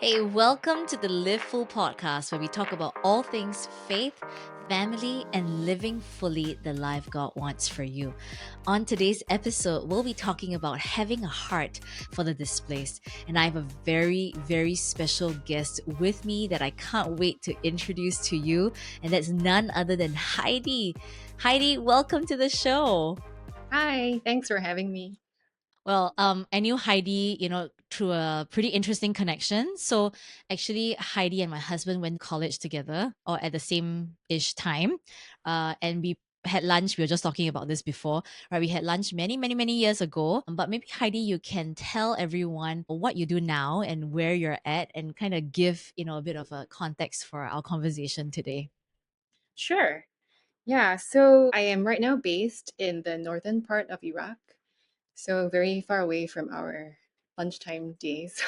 Hey, welcome to the Live Full podcast where we talk about all things faith, family, and living fully the life God wants for you. On today's episode, we'll be talking about having a heart for the displaced. And I have a very, very special guest with me that I can't wait to introduce to you. And that's none other than Heidi. Heidi, welcome to the show. Hi, thanks for having me. Well, I knew Heidi, through a pretty interesting connection. So actually, Heidi and my husband went to college together, or at the same ish time, and we had lunch. We were just talking about this before, right? We had lunch many, many, many years ago. But maybe Heidi, you can tell everyone what you do now and where you're at, and kind of give a bit of a context for our conversation today. Sure. Yeah, so I am right now based in the northern part of Iraq, so very far away from our lunchtime days.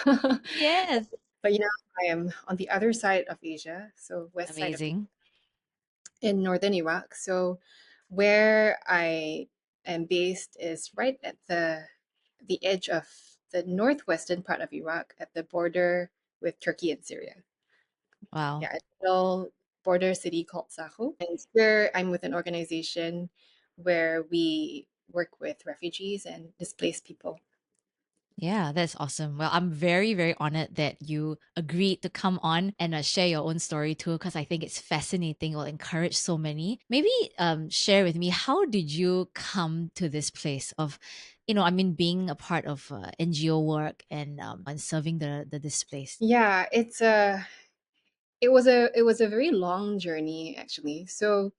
Yes, But I am on the other side of Asia, so west side of amazing. in northern Iraq. So where I am based is right at the edge of the northwestern part of Iraq at the border with Turkey and Syria. Wow. Yeah, it's a little border city called Saho. And here I'm with an organization where we work with refugees and displaced people. Yeah, that's awesome. Well, I'm very, very honored that you agreed to come on and share your own story too, because I think it's fascinating. It will encourage so many. Maybe share with me, how did you come to this place of, being a part of NGO work and serving the displaced? Yeah, it was a very long journey actually. So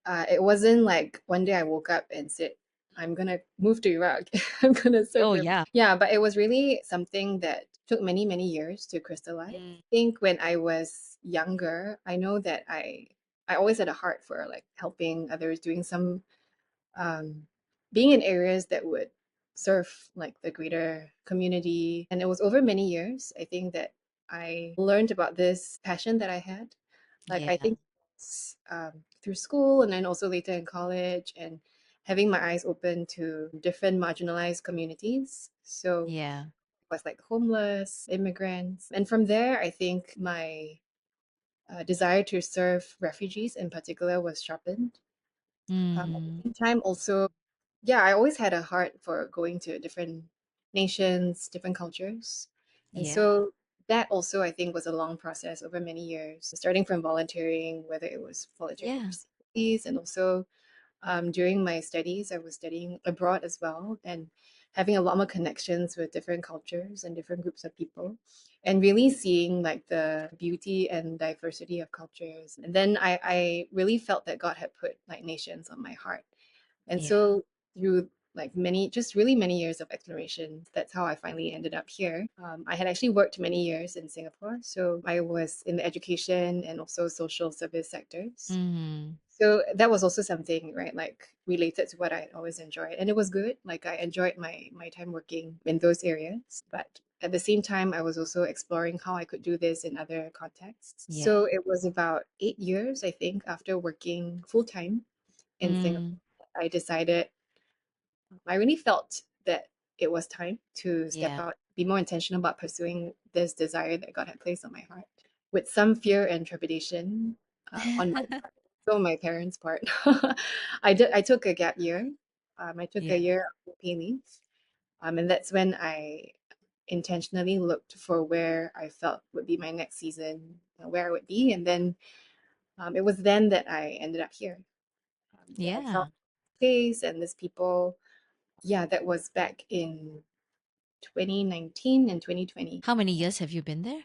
it wasn't like one day I woke up and said, I'm gonna move to Iraq. I'm gonna serve Oh, refugees. yeah. Yeah, but it was really something that took many, many years to crystallize. Mm, I think when I was younger, I know that I always had a heart for like helping others, doing some um, being in areas that would serve like the greater community. And it was over many years, I think, that I learned about this passion that I had. Like, I yeah. think through school and then also later in college and having my eyes open to different marginalized communities. So, Yeah. it was like homeless, immigrants. And from there, I think my desire to serve refugees in particular was sharpened. At the Mm, same time, also, yeah, I always had a heart for going to different nations, different cultures. And yeah. so that also, I think, was a long process over many years, starting from volunteering, whether it was volunteering Yeah. overseas and also during my studies, I was studying abroad as well and having a lot more connections with different cultures and different groups of people and really seeing like the beauty and diversity of cultures. And then I really felt that God had put like nations on my heart. And Yeah. so through like many, just really many years of exploration, that's how I finally ended up here. I had actually worked many years in Singapore. So I was in the education and also social service sectors. Mm, So that was also something, right? Like related to what I always enjoyed. And it was good. Like I enjoyed my time working in those areas. But at the same time, I was also exploring how I could do this in other contexts. yeah. So it was about 8 years, I think, after working full time in Singapore, Mm, I decided I really felt that it was time to step yeah. out, be more intentional about pursuing this desire that God had placed on my heart. With some fear and trepidation on my part, so on my parents' part, I took a gap year. I took a Yeah. year of pay leave, and that's when I intentionally looked for where I felt would be my next season, where I would be, and then it was then that I ended up here. That I found Yeah. place and this people. Yeah, that was back in 2019 and 2020. How many years have you been there?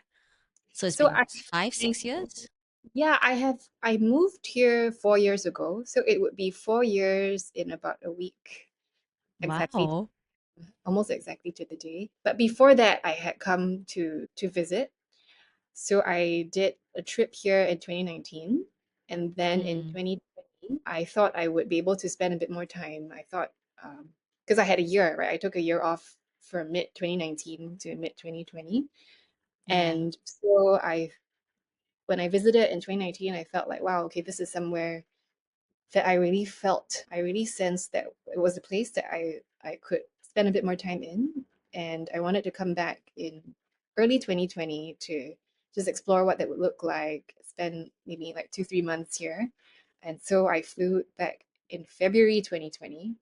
So it's So been I 5, 6 years? yeah, I moved here 4 years ago. So it would be 4 years in about a week, exactly, Wow. almost exactly to the day. But before that, I had come to visit. So I did a trip here in 2019, and then in Mm, 2020, I thought I would be able to spend a bit more time. I thought because I had a year, right? I took a year off from mid 2019 to mid 2020. yeah. And so when I visited in 2019, I felt like, wow, okay, this is somewhere that I really sensed that it was a place that I could spend a bit more time in. And I wanted to come back in early 2020 to just explore what that would look like, spend maybe like 2, 3 months here. And so I flew back in February 2020.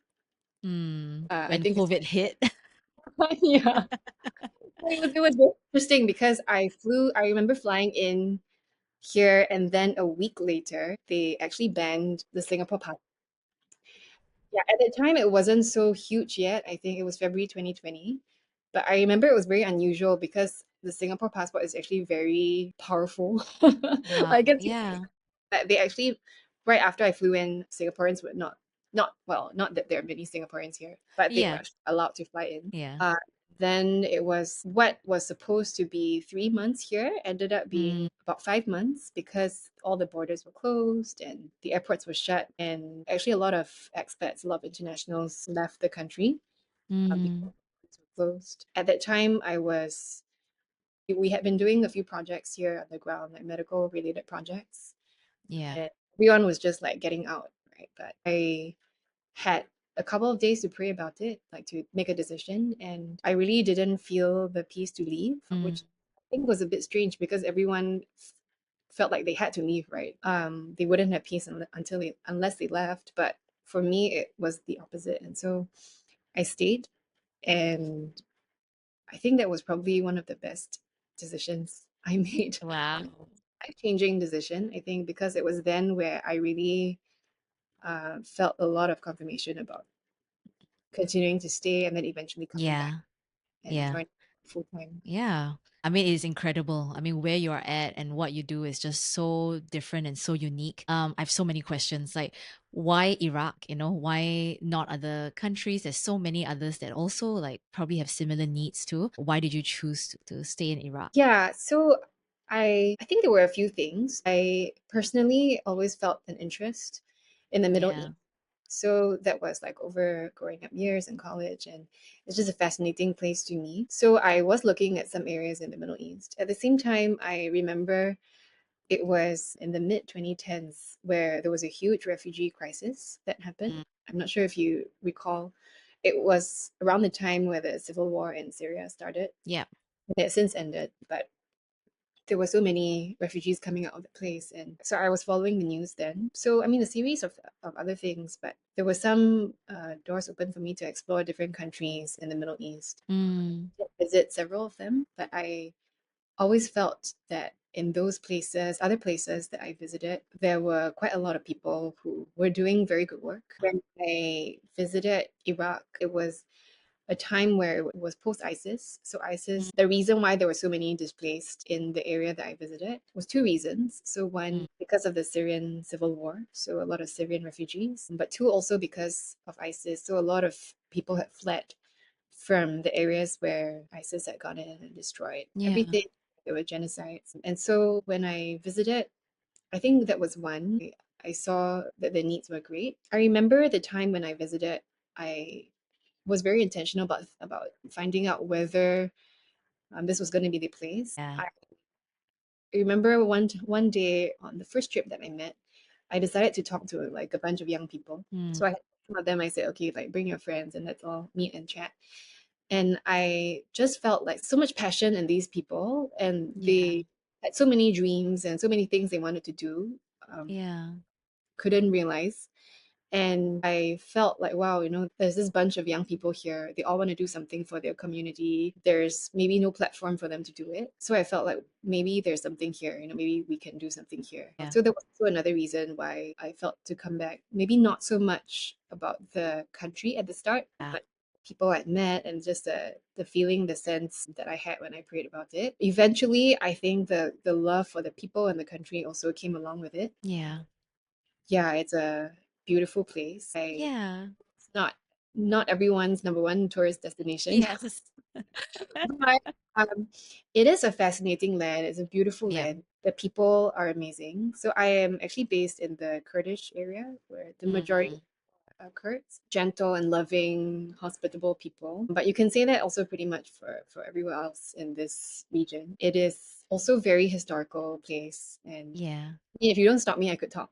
I When think it's COVID hit. yeah. It was very interesting because I remember flying in here and then a week later they actually banned the Singapore passport. Yeah, at the time it wasn't so huge yet. I think it was February 2020. But I remember it was very unusual because the Singapore passport is actually very powerful. I Wow. guess you Yeah. that they actually right after I flew in, Singaporeans were not well, not that there are many Singaporeans here, but they were Yeah. actually allowed to fly in. Yeah. Then it was what was supposed to be 3 months here ended up being Mm, about 5 months because all the borders were closed and the airports were shut. And actually, a lot of expats, a lot of internationals left the country because mm, it's closed. At that time, we had been doing a few projects here on the ground, like medical related projects, yeah. and everyone was just like getting out, right? But I had a couple of days to pray about it, like to make a decision. And I really didn't feel the peace to leave, which Mm, I think was a bit strange because everyone felt like they had to leave, right? They wouldn't have peace unless they left. But for me, it was the opposite. And so I stayed. And I think that was probably one of the best decisions I made. wow. Life-changing decision, I think, because it was then where I really felt a lot of confirmation about continuing to stay and then eventually coming back Yeah. and Yeah. joining full time. Yeah. I mean, it's incredible. I mean, where you're at and what you do is just so different and so unique. I have so many questions like why Iraq, why not other countries? There's so many others that also like probably have similar needs too. Why did you choose to stay in Iraq? Yeah, so I think there were a few things. I personally always felt an interest in the Middle Yeah. East. So that was like over growing up years in college, and it's just a fascinating place to me. So I was looking at some areas in the Middle East. At the same time, I remember it was in the mid 2010s where there was a huge refugee crisis that happened. Mm, I'm not sure if you recall. It was around the time where the civil war in Syria started. yeah. It has since ended, but there were so many refugees coming out of the place. And so I was following the news then. So, I mean, a series of other things, but there were some doors open for me to explore different countries in the Middle East, Mm, visit several of them. But I always felt that in those places, other places that I visited, there were quite a lot of people who were doing very good work. When I visited Iraq, it was a time where it was post ISIS. So, mm, ISIS, the reason why there were so many displaced in the area that I visited was two reasons. So, one, mm, because of the Syrian civil war, so a lot of Syrian refugees, but two, also because of ISIS. So, a lot of people had fled from the areas where ISIS had gone in and destroyed yeah. everything. There were genocides. And so when I visited, I think that was one. I saw that the needs were great. I remember the time when I visited, I was very intentional about finding out whether this was going to be the place. Yeah. I remember one day on the first trip that I met, I decided to talk to like a bunch of young people. Mm, So I had some of them. I said, okay, like bring your friends and let's all meet and chat. And I just felt like so much passion in these people, and yeah. they had so many dreams and so many things they wanted to do, Yeah. couldn't realize. And I felt like, wow, there's this bunch of young people here. They all want to do something for their community. There's maybe no platform for them to do it. So I felt like maybe there's something here, maybe we can do something here. Yeah. So there was also another reason why I felt to come back. Maybe not so much about the country at the start, Yeah. but people I'd met and just the feeling, the sense that I had when I prayed about it. Eventually, I think the love for the people and the country also came along with it. Yeah. Yeah, it's a beautiful place. Yeah. It's not everyone's number one tourist destination, Yes. but it is a fascinating land. It's a beautiful Yeah. land. The people are amazing. So I am actually based in the Kurdish area where the majority Mm, are Kurds, gentle and loving, hospitable people. But you can say that also pretty much for everywhere else in this region. It is also very historical place, and yeah. if you don't stop me, I could talk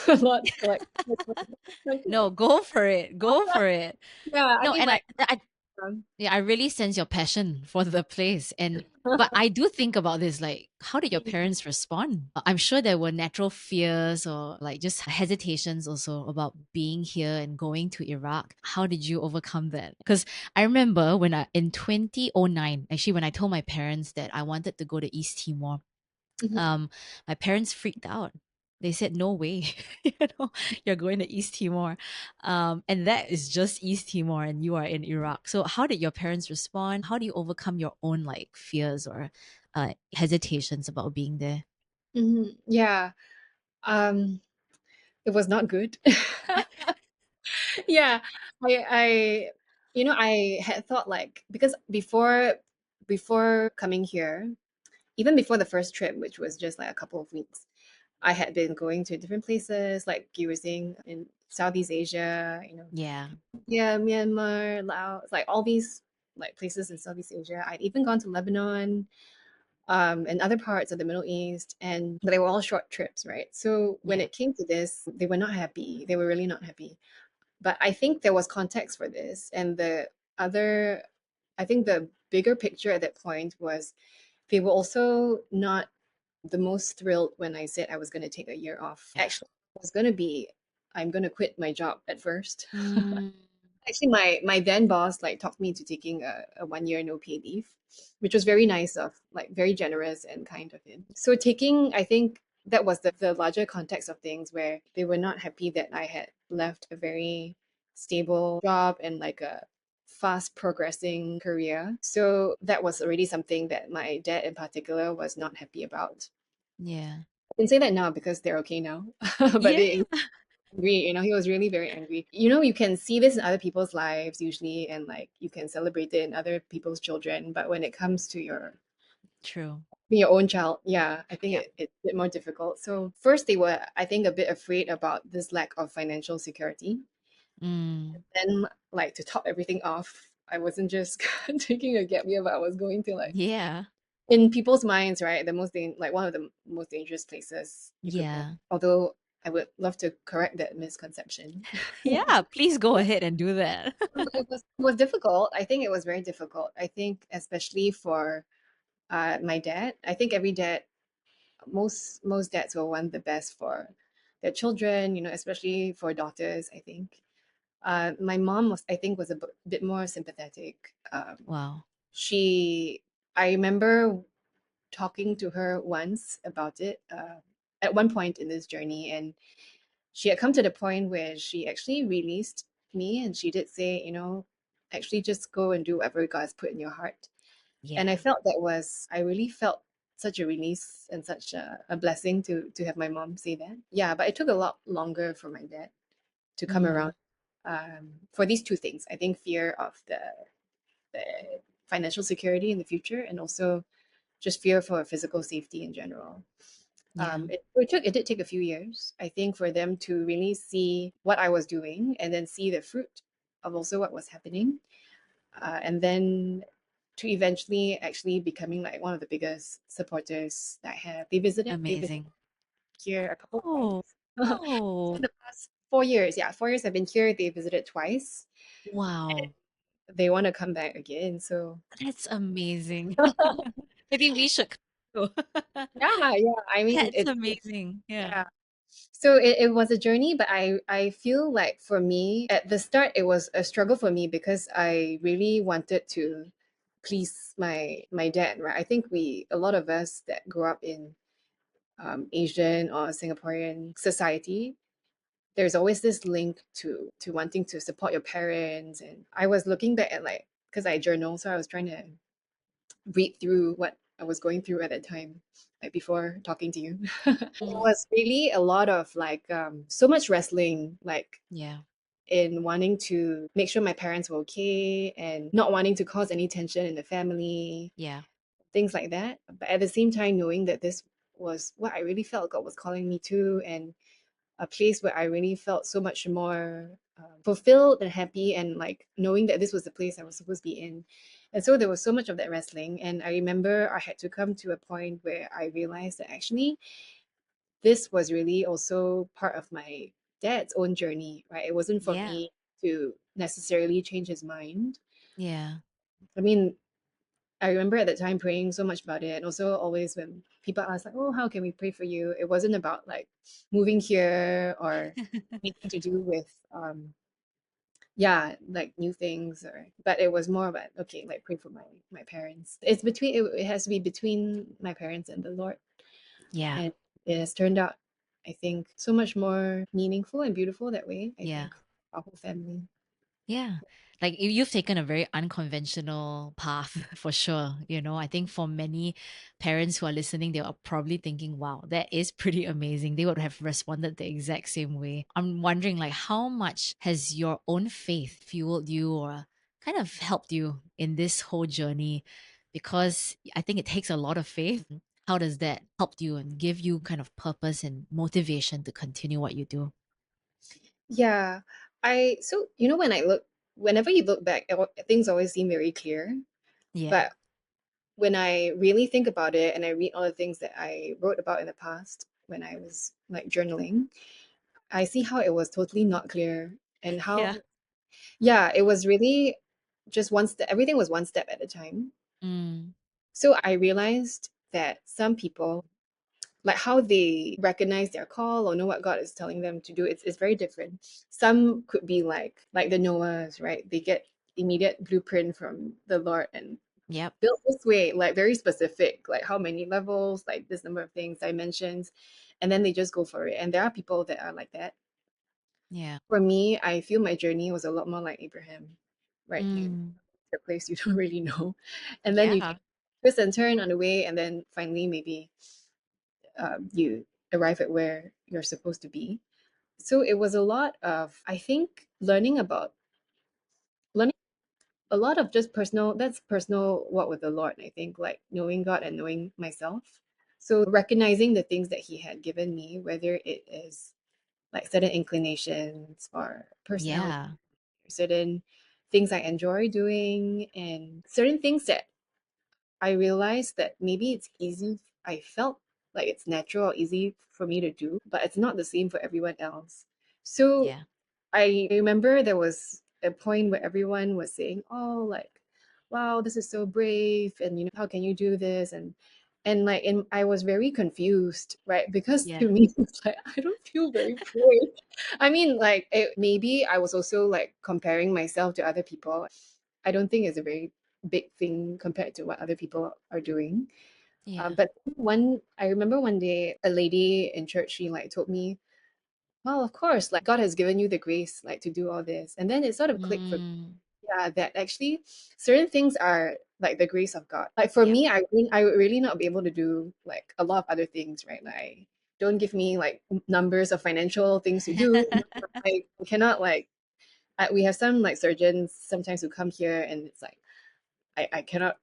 a lot. Like, No, go for it. Go for it. yeah, I No, mean, and I, like, I Yeah, I really sense your passion for the place. And but I do think about this, like, how did your parents respond? I'm sure there were natural fears or like just hesitations also about being here and going to Iraq. How did you overcome that? Because I remember when I in 2009, actually when I told my parents that I wanted to go to East Timor, Mhm. um, my parents freaked out. They said, "No way, you know, you're going to East Timor," and that is just East Timor, and you are in Iraq. So, how did your parents respond? How do you overcome your own like fears or hesitations about being there? Yeah. Um, it was not good. Yeah. I I had thought like because before coming here, even before the first trip, which was just like a couple of weeks, I had been going to different places, like you were saying, in Southeast Asia, Yeah, yeah, Myanmar, Laos, like all these like places in Southeast Asia. I'd even gone to Lebanon, and other parts of the Middle East, and but they were all short trips, right? So when yeah, it came to this, they were not happy. They were really not happy. But I think there was context for this, and other, I think the bigger picture at that point was they were also not the most thrilled when I said I was going to take a year off. yeah. Actually, it was going to be I'm going to quit my job at first. Mm, Actually, my then boss like talked me into taking a 1 year no pay leave, which was very nice of like very generous and kind of him. So taking, I think that was the larger context of things where they were not happy that I had left a very stable job and like a fast progressing career. So that was already something that my dad in particular was not happy about. yeah, I can say that now because they're okay now, but yeah, they angry, he was really very angry. You can see this in other people's lives usually, and like you can celebrate it in other people's children, but when it comes to true. your own child, yeah, I think Yeah. it's a bit more difficult. So first they were, I think, a bit afraid about this lack of financial security. Mm, Then like to top everything off, I wasn't just taking a gap year, but I was going to like yeah, in people's minds, right? Like one of the most dangerous places you could go. yeah, Although I would love to correct that misconception. yeah. Please go ahead and do that. It was difficult. I think it was very difficult. I think especially for my dad. I think every dad, most dads will want the best for their children. Especially for daughters. I think my mom was, I think, was a bit more sympathetic. Wow. She, I remember talking to her once about it at one point in this journey, and she had come to the point where she actually released me, and she did say, actually just go and do whatever God's put in your heart. And Yeah. I felt I really felt such a release and such a blessing to have my mom say that. Yeah, but it took a lot longer for my dad to come around Mm, for these two things. I think fear of the financial security in the future, and also just fear for physical safety in general. yeah. It did take a few years, I think, for them to really see what I was doing and then see the fruit of also what was happening, and then to eventually actually becoming like one of the biggest supporters that I have. They visited Amazing. here a couple of Oh, times. So oh, in the past 4 years, yeah, 4 years I've been here. They visited twice. wow. They want to come back again. So That's amazing. Maybe we should go. yeah, yeah. I mean, That's amazing. Yeah. yeah. So it was a journey, but I feel like for me at the start it was a struggle for me because I really wanted to please my dad, right? I think a lot of us that grew up in Asian or Singaporean society, there's always this link to wanting to support your parents. And I was looking back at like because I journal, so I was trying to read through what I was going through at that time, like before talking to you. It Mm, was really a lot of like so much wrestling, like yeah. in wanting to make sure my parents were okay and not wanting to cause any tension in the family, Yeah. things like that. But at the same time, knowing that this was what I really felt God was calling me to, and a place where I really felt so much more fulfilled and happy, and like knowing that this was the place I was supposed to be in. And so there was so much of that wrestling. And I remember I had to come to a point where I realized that actually this was really also part of my dad's own journey, right? It wasn't for Yeah. me to necessarily change his mind. Yeah. I mean, I remember at the time praying so much about it, and also always when people ask like, "Oh, how can we pray for you?" It wasn't about like moving here or anything to do with yeah, like new things, or but it was more about okay, like pray for my parents. It's between it has to be between my parents and the Lord, Yeah. and it has turned out, I think, so much more meaningful and beautiful that way. I Yeah. think our whole family. Yeah. Like you've taken a very unconventional path for sure. I think for many parents who are listening, they are probably thinking, wow, that is pretty amazing. They would have responded the exact same way. I'm wondering, like, how much has your own faith fueled you or kind of helped you in this whole journey? Because I think it takes a lot of faith. How does that help you and give you kind of purpose and motivation to continue what you do? Yeah, I so when I look, whenever you look back, things always seem very clear. Yeah. But when I really think about it and I read all the things that I wrote about in the past when I was like journaling, I see how it was totally not clear and Yeah. how, yeah, it was really just one step, everything was one step at a time. Mm. So I realized that some people, like how they recognize their call or know what God is telling them to do, it's very different. Some could be like the Noahs, right? They get immediate blueprint from the Lord and Yep. built this way, like very specific, like how many levels, like this number of things, dimensions, and then they just go for it. And there are people that are like that. Yeah. For me, I feel my journey was a lot more like Abraham, right? You Mm. a place you don't really know, and then you Yeah. take twist and turn on the way, and then finally maybe you arrive at where you're supposed to be. So it was a lot of, I think, learning a lot of just personal, that's personal walk with the Lord, I think, like knowing God and knowing myself. So recognizing the things that He had given me, whether it is like certain inclinations or personality, Yeah. certain things I enjoy doing, and certain things that I realized that maybe it's easy. I felt like it's natural or easy for me to do, but it's not the same for everyone else. So Yeah. I remember there was a point where everyone was saying, "Oh, like, wow, this is so brave, and how can you do this?" And I was very confused, right? Because Yeah. to me, it's like I don't feel very brave. I mean, like, maybe I was also like comparing myself to other people. I don't think it's a very big thing compared to what other people are doing. Yeah. But I remember one day a lady in church, she like told me, well, of course, like God has given you the grace like to do all this. And then it sort of clicked for me, Mm. yeah, that actually certain things are like the grace of God. Like for Yep. me, I would really not be able to do like a lot of other things, right? Like don't give me like numbers of financial things to do. I cannot like we have some like surgeons sometimes who come here and it's like I cannot,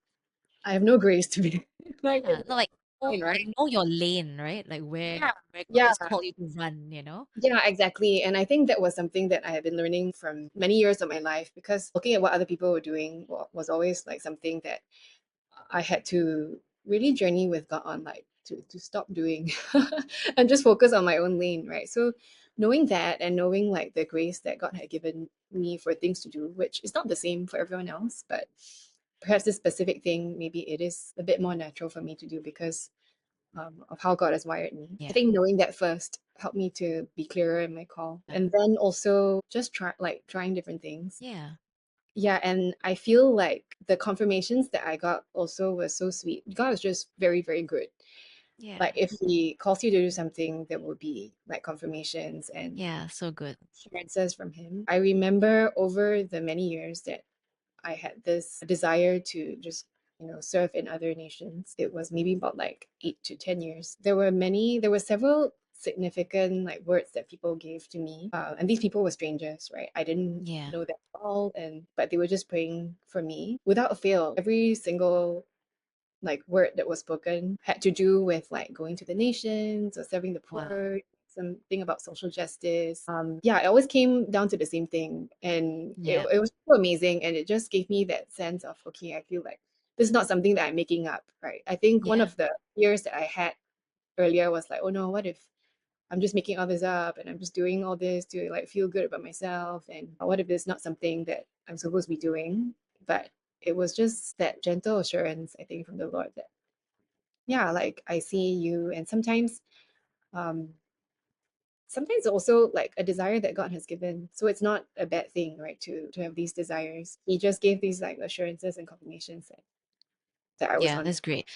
I have no grace to be like Yeah. No, like fine, right? know your lane, right? Like Yeah. where God Yeah. has called you to run. Yeah, exactly. And I think that was something that I had been learning from many years of my life because looking at what other people were doing was always like something that I had to really journey with God on, like to stop doing and just focus on my own lane, right? So knowing that and knowing like the grace that God had given me for things to do, which is not the same for everyone else, but perhaps this specific thing, maybe it is a bit more natural for me to do because of how God has wired me. I Yeah. think knowing that first helped me to be clearer in my call. And then also just trying different things. Yeah. Yeah, and I feel like the confirmations that I got also was so sweet. God is just very, very good. Yeah. Like if He calls you to do something, there will be like confirmations and Yeah. So good. assurances from Him. I remember over the many years that I had this desire to just, serve in other nations. It was maybe about like 8 to 10 years. There were several significant like words that people gave to me. And these people were strangers, right? I didn't Yeah. know them at all. But they were just praying for me without fail. Every single like word that was spoken had to do with like going to the nations or serving the Wow. poor, something about social justice. Yeah, it always came down to the same thing. And Yeah. it was so amazing. And it just gave me that sense of, okay, I feel like this is not something that I'm making up, right? I think one Yeah. of the fears that I had earlier was like, oh no, what if I'm just making all this up and I'm just doing all this to like feel good about myself? And what if it's not something that I'm supposed to be doing? but it was just that gentle assurance, I think, from the Lord that, yeah, like I see you. And um, sometimes also like a desire that God has given. So it's not a bad thing, right? To have these desires. He just gave these like assurances and confirmations that I was Yeah, on. that's great.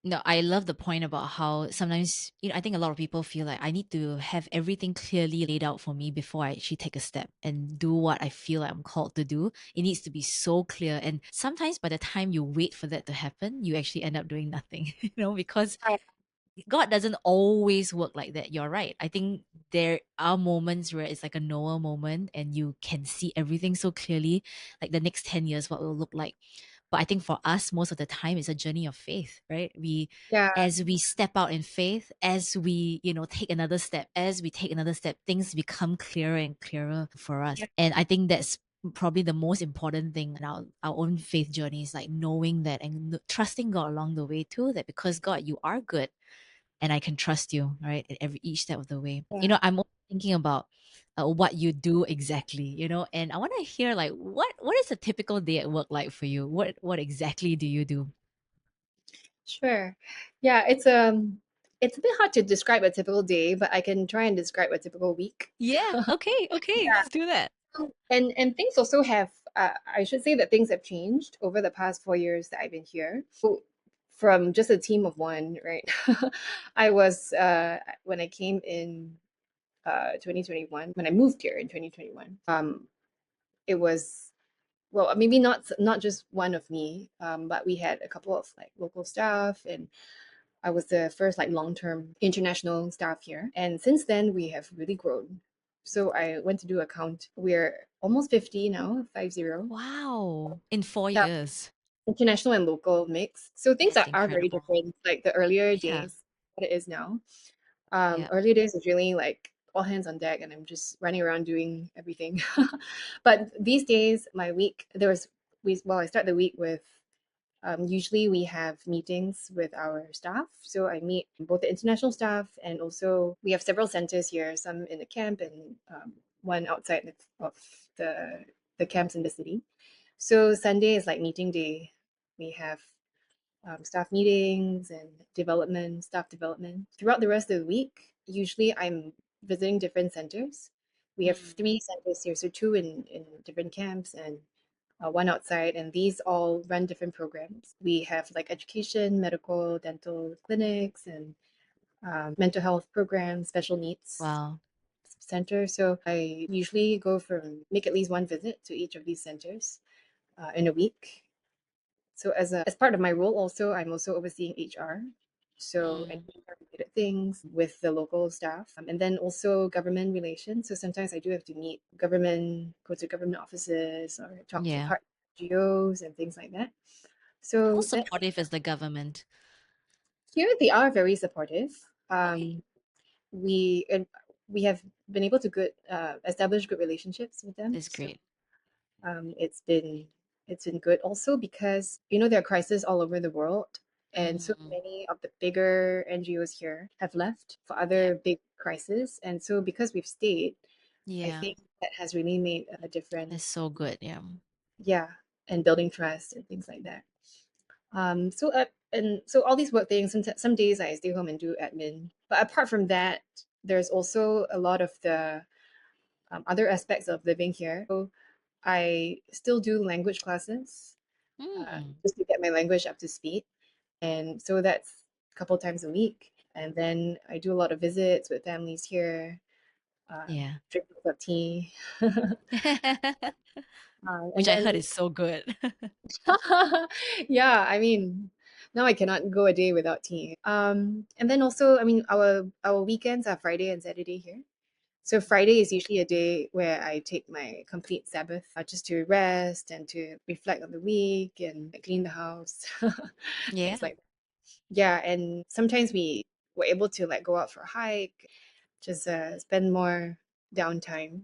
No, I love the point about how sometimes, I think a lot of people feel like I need to have everything clearly laid out for me before I actually take a step and do what I feel like I'm called to do. It needs to be so clear. And sometimes by the time you wait for that to happen, you actually end up doing nothing, because God doesn't always work like that. You're right. I think there are moments where it's like a Noah moment and you can see everything so clearly, like the next 10 years, what will look like. But I think for us, most of the time, it's a journey of faith, right? Yeah, As we step out in faith, as we, take another step, things become clearer and clearer for us. yeah, And I think that's probably the most important thing in our own faith journey is like knowing that and trusting God along the way too, that because God, you are good and I can trust you, right? At each step of the way. yeah. I'm also thinking about what you do exactly, and I want to hear like what is a typical day at work like for you? What exactly do you do? Sure. Yeah, it's a bit hard to describe a typical day, but I can try and describe a typical week. Yeah. Okay. Okay. Yeah. Let's do that. And things also have I should say that things have changed over the past 4 years that I've been here. So from just a team of one, right? I was when I came in 2021, when I moved here in 2021. It was, well, maybe not just one of me, but we had a couple of like local staff, and I was the first like long-term international staff here. And since then, we have really grown. So I went to do a count. We're almost 50 now, 50. Wow. In 4 Yeah, years. international and local mix. So things That's are very incredible. different. Like the earlier Yeah. days, what it is now. Yeah. Earlier days was really like all hands on deck, and I'm just running around doing everything. But these days, my week there was we well, I start the week with usually we have meetings with our staff. So I meet both the international staff, and also we have several centers here, some in the camp and one outside of the camps in the city. So Sunday is like meeting day. We have staff meetings and staff development. Throughout the rest of the week, usually I'm visiting different centers. We have Mm. 3 centers here, so two in different camps and one outside, and these all run different programs. We have like education, medical, dental clinics, and mental health programs, special needs Wow. center. So I usually make at least one visit to each of these centers in a week. So as part of my role, also I'm also overseeing HR. So any Mm. HR related things with the local staff, and then also government relations. So sometimes I do have to go to government offices or talk to Yeah. partner NGOs and things like that. How So that's supportive is the government? here. They are very supportive. Okay. And we have been able to establish good relationships with them. That's So great. Um, it's been it's been good also because there are crises all over the world, and so Mm. many of the bigger NGOs here have left for Yeah. other big crises, and so because we've stayed, I Yeah. think that has really made a That's difference. so good. Yeah. Yeah, and building trust and things like that. And so all these work things. Some days I stay home and do admin, but apart from that, there's also a lot of the other aspects of living here. So I still do language classes Mm. just to get my language up to speed. And so that's a couple times a week. And then I do a lot of visits with families here, Yeah. drink a cup of tea. And Which I heard then, is so good. yeah, I mean, now I cannot go a day without tea. And then also, I mean, our weekends are Friday and Saturday here. So Friday is usually a day where I take my complete Sabbath just to rest and to reflect on the week and clean the house, Yeah. things like that. Yeah, and sometimes we were able to like go out for a hike, just spend more downtime,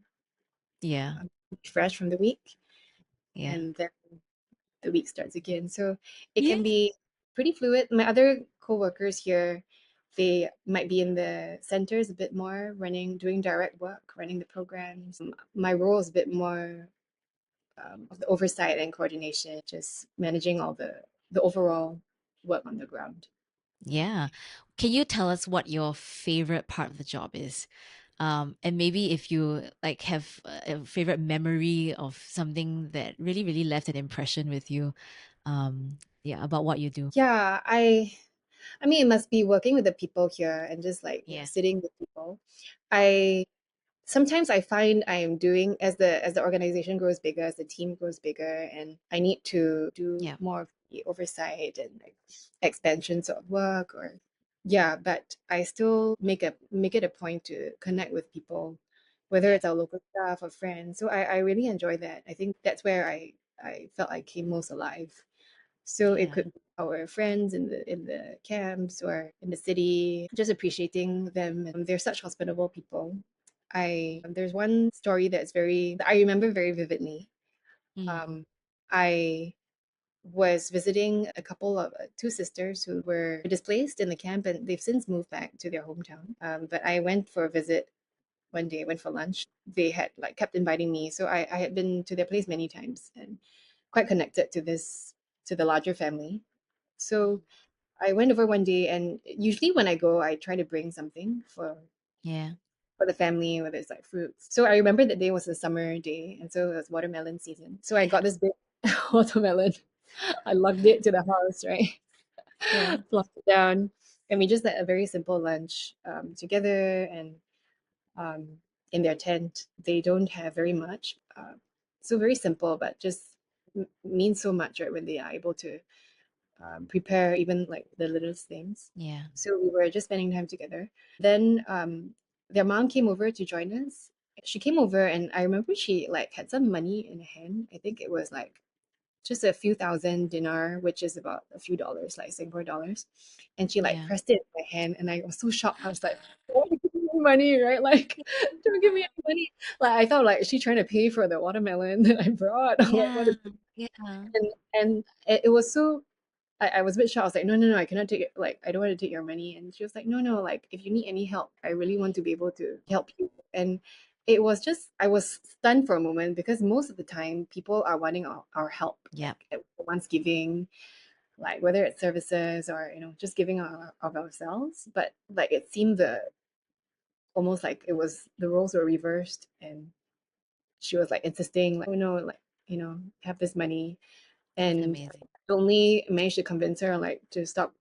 Yeah. fresh from the week, Yeah. and then the week starts again. So it Yeah. can be pretty fluid. My other coworkers here, they might be in the centers a bit more, doing direct work, running the programs. My role is a bit more of the oversight and coordination, just managing all the overall work on the ground. Yeah. Can you tell us what your favorite part of the job is? And maybe if you like have a favorite memory of something that really, really left an impression with you, yeah, about what you do. Yeah, I mean, it must be working with the people here and just like, Yeah. sitting with people. I sometimes I find I am doing as the organization grows bigger, as the team grows bigger, and I need to do Yeah. more of the oversight and like expansions of work or yeah, but I still make it a point to connect with people, whether Yeah. it's our local staff or friends. So I really enjoy that. I think that's where I felt I came most alive. So it Yeah. could be our friends in the camps or in the city, just appreciating them. They're such hospitable people. I there's one story that I remember very vividly. Mm. I was visiting a couple of two sisters who were displaced in the camp, and they've since moved back to their hometown. But I went for a visit one day. I went for lunch. They had like kept inviting me, so I had been to their place many times and quite connected to this to the larger family. So Mm. I went over one day, and usually when I go, I try to bring something Yeah. for the family, whether it's like fruits. So I remember that day was a summer day, and so it was watermelon season. So I Yeah. got this big watermelon. I lugged it to the house, right? Yeah. Plopped it down, and we just had a very simple lunch together. And um, in their tent, they don't have very much, so very simple, but just means so much, right? When they are able to prepare even like the littlest things. Yeah. So we were just spending time together. Then their mom came over to join us. She came over, and I remember she like had some money in her hand. I think it was like just a few thousand dinar, which is about a few dollars, like Singapore dollars. And she like Yeah. pressed it in my hand, and I was so shocked. I was like, "Why are you giving me money, right? Like, don't give me any money." Like I thought, like, is she trying to pay for the watermelon that I brought? Like, what Yeah. is Yeah. and it was so I was a bit shocked. I was like, no, no, no, I cannot take it. Like, I don't want to take your money. And she was like, no, no, like, if you need any help, I really want to be able to help you. And it was just, I was stunned for a moment because most of the time people are wanting our help, Yep. like, once giving, like, whether it's services or, just giving of ourselves. But, like, it seemed almost like it was, the roles were reversed. And she was, like, insisting, like, oh, no, like, have this money That's and amazing. I only managed to convince her like to stop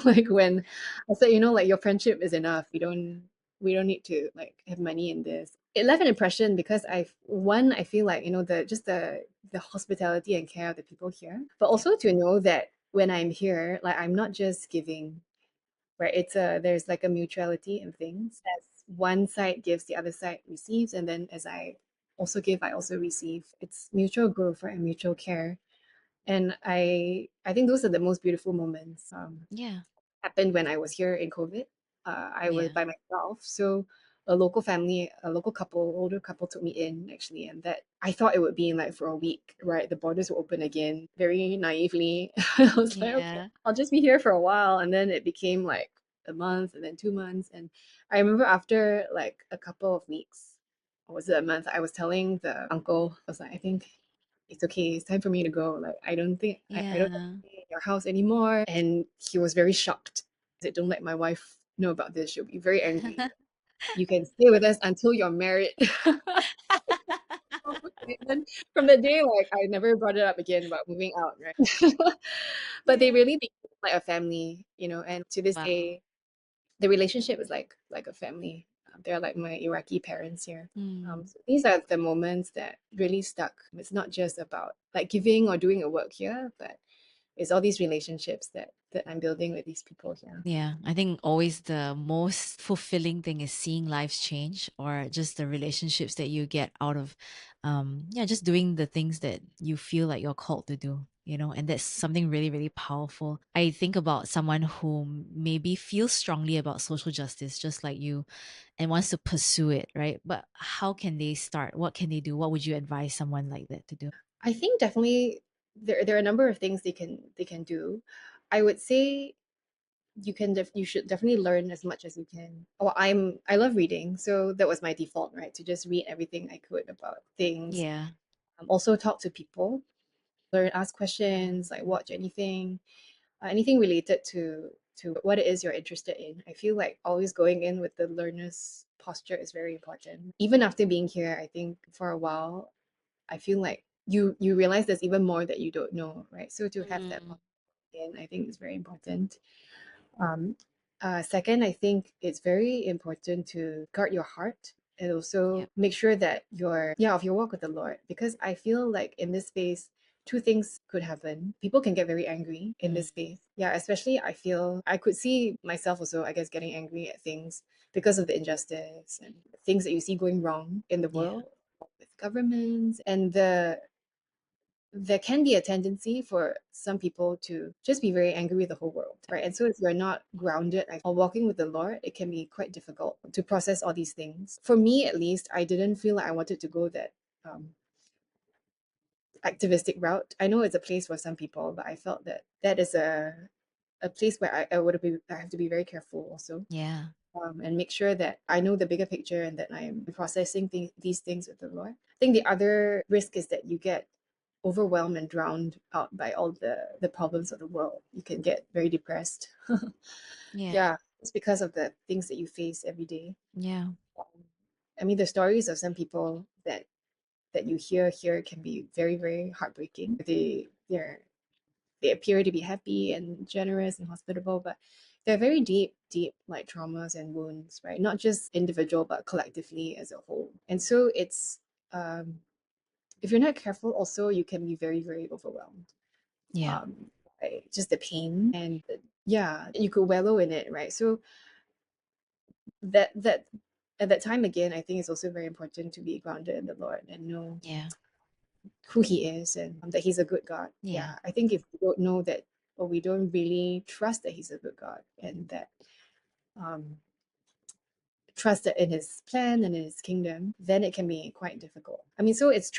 like when I said, like your friendship is enough. We don't need to like have money in this. It left an impression because I feel like, the hospitality and care of the people here, but Yep. also to know that when I'm here, like I'm not just giving, right? There's like a mutuality in things. As one side gives, the other side receives, and then as I also give, I also receive. It's mutual growth, right? And mutual care, and I think those are the most beautiful moments. Yeah. Happened when I was here in COVID. I was Yeah. by myself, so a local couple, older couple, took me in actually, and that I thought it would be in like for a week, right? The borders were open again. Very naively, I was like, okay, Yeah. I'll just be here for a while, and then it became like a month, and then 2 months, and I remember after like a couple of weeks, or was it a month? I was telling the uncle, I was like, I think it's okay. It's time for me to go. Like, I don't think I don't want Yeah. to stay in your house anymore. And he was very shocked. He said, don't let my wife know about this. She'll be very angry. You can stay with us until you're married. Okay. And then from that day, like I never brought it up again about moving out, right? But they Yeah. really became like a family, and to this Wow. day, the relationship is like a family. They're like my Iraqi parents here. Mm. So these are the moments that really stuck. It's not just about like giving or doing a work here, but it's all these relationships that I'm building with these people here. Yeah, I think always the most fulfilling thing is seeing lives change or just the relationships that you get out of yeah, just doing the things that you feel like you're called to do, and that's something really, really powerful. I think about someone who maybe feels strongly about social justice just like you and wants to pursue it, right? But how can they start? What can they do? What would you advise someone like that to do? I think definitely there are a number of things they can do. I would say you should definitely learn as much as you can. Oh, I love reading, so that was my default, right? To just read everything I could about things. Yeah. Also talk to people, learn, ask questions, like watch anything, anything related to what it is you're interested in. I feel like always going in with the learner's posture is very important. Even after being here, I think for a while, I feel like you realize there's even more that you don't know, right? So to have that Mm. in, I think is very important. Um, Second, I think it's very important to guard your heart and Yep. also make sure that you're of your walk with the Lord. Because I feel like in this space, two things could happen. People can get very angry in Mm. this space. Yeah, especially I feel I could see myself also, I guess, getting angry at things because of the injustice and things that you see going wrong in the Yeah. world with governments and there can be a tendency for some people to just be very angry with the whole world, right? And so if you're not grounded or walking with the Lord, it can be quite difficult to process all these things. For me, at least, I didn't feel like I wanted to go that um, activistic route. I know it's a place for some people, but I felt that that is a place where I have to be very careful also, Yeah. and make sure that I know the bigger picture and that I am processing these things with the Lord. I think the other risk is that you get overwhelmed and drowned out by all the problems of the world. You can get very depressed. Yeah. Yeah, it's because of the things that you face every day. Yeah. Um, I mean, the stories of some people that you hear here can be very, very heartbreaking. They appear to be happy and generous and hospitable, but they're very deep, deep like traumas and wounds, right? Not just individual, but collectively as a whole. And so it's um, if you're not careful, also you can be very, very overwhelmed Yeah. um, by just the pain and yeah, you could wallow in it, right? So that at that time again, I think it's also very important to be grounded in the Lord and know Yeah. who He is and that He's a good God. Yeah. Yeah, I think if we don't know that, or we don't really trust that He's a good God and that um, trusted in his plan and in his kingdom, then it can be quite difficult. I mean, so it's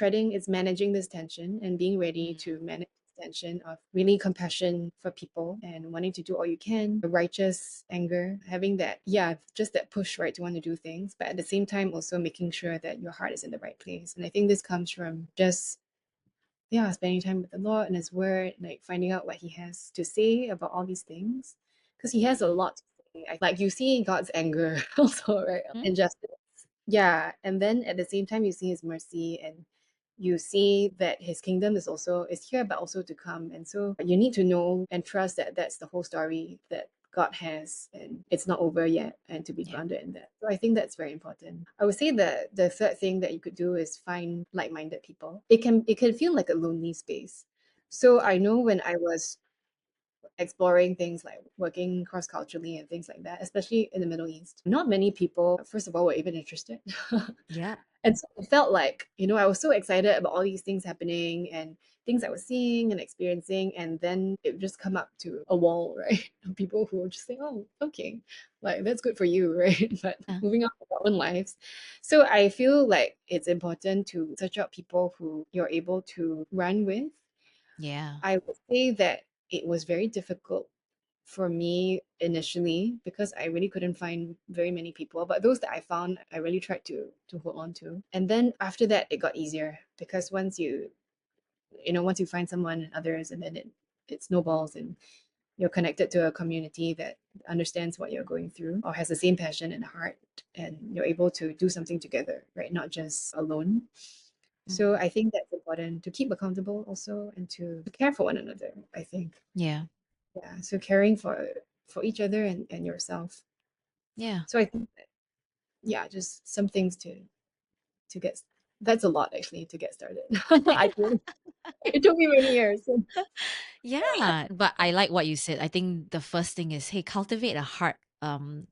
managing this tension and being ready Mm. to manage this tension of really compassion for people and wanting to do all you can, righteous anger, having that, yeah, just that push, right, to want to do things, but at the same time also making sure that your heart is in the right place. And I think this comes from just yeah, spending time with the Lord and His Word, like finding out what He has to say about all these things, because He has a Mm. lot to say. Like you see God's anger also, right? Mm. Injustice. Yeah, and then at the same time, you see His mercy and you see that His kingdom is here, but also to come. And so you need to know and trust that that's the whole story that God has, and it's not over yet, and to be Yeah. grounded in that. So I think that's very important. I would say the third thing that you could do is find like-minded people. It can feel like a lonely space. So Yeah. I know when I was exploring things like working cross-culturally and things like that, especially in the Middle East, not many people, first of all, were even interested. Yeah. And so it felt like, I was so excited about all these things happening and things I was seeing and experiencing, and then it would just come up to a wall, right? Of people who were just saying, "Oh, okay, like that's good for you," right? But Uh, moving on with our own lives. So I feel like it's important to search out people who you're able to run with. yeah. I would say that it was very difficult for me initially because I really couldn't find very many people. But those that I found, I really tried to hold on to. And then after that, it got easier because once you find someone and others, and then it snowballs and you're connected to a community that understands what you're going through or has the same passion and heart, and you're able to do something together, right? Not just alone. So Mm. I think that's important to keep accountable also and to care for one another, I think. Yeah. Yeah. So caring for each other and yourself. Yeah. So I think that, yeah, just some things to get that's a lot actually to get started. I think it took me many years. So, Yeah, but I like what you said. I think the first thing is, hey, cultivate a heart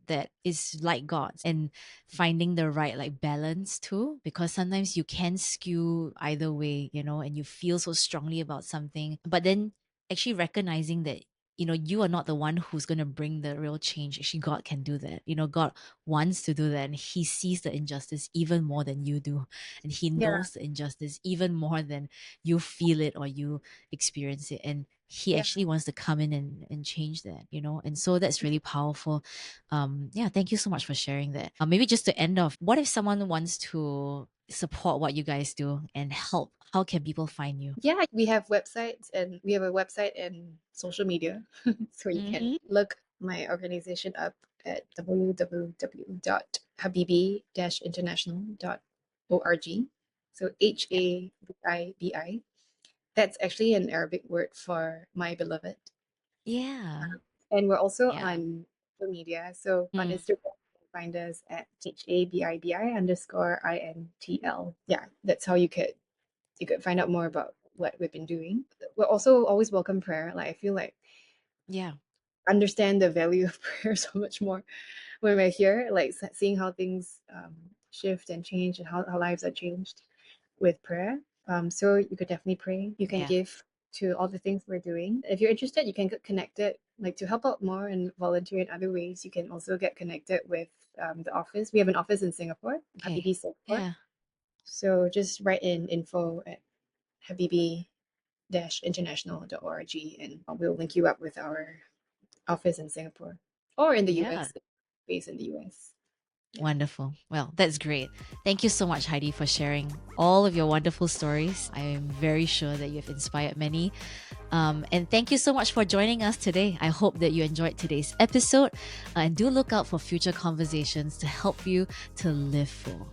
that is like God's, and finding the right like balance too, because sometimes you can skew either way, and you feel so strongly about something, but then actually recognizing that you are not the one who's going to bring the real change. Actually, God can do that. God wants to do that, and He sees the injustice even more than you do, and He yeah. knows the injustice even more than you feel it or you experience it, and he Yeah. actually wants to come in and change that, and so that's really powerful. Yeah, thank you so much for sharing that. Maybe just to end off, what if someone wants to support what you guys do and help? How can people find you? Yeah, we have websites and we have a website and social media. So you can Mm-hmm. look my organization up at www.habibi-international.org. So Yeah. Habibi. That's actually an Arabic word for my beloved. Yeah. And we're also Yeah. on social media. So on Mm. Instagram, you can find us at HABIBI_INTL. Yeah, that's how you could find out more about what we've been doing. We're also always welcome prayer. Like I feel like Yeah. understand the value of prayer so much more when we're here, like seeing how things shift and change and how lives are changed with prayer. So you could definitely pray. You can Yeah. give to all the things we're doing. If you're interested, you can get connected, like to help out more and volunteer in other ways. You can also get connected with the office. We have an office in Singapore, Okay. Habibi Singapore. Yeah. So just write in info at habibi-international.org and we'll link you up with our office in Singapore or in the Yeah. US, based in the US. Yeah. Wonderful. Well, that's great. Thank you so much, Heidi, for sharing all of your wonderful stories. I am very sure that you've inspired many. And thank you so much for joining us today. I hope that you enjoyed today's episode, and do look out for future conversations to help you to live full.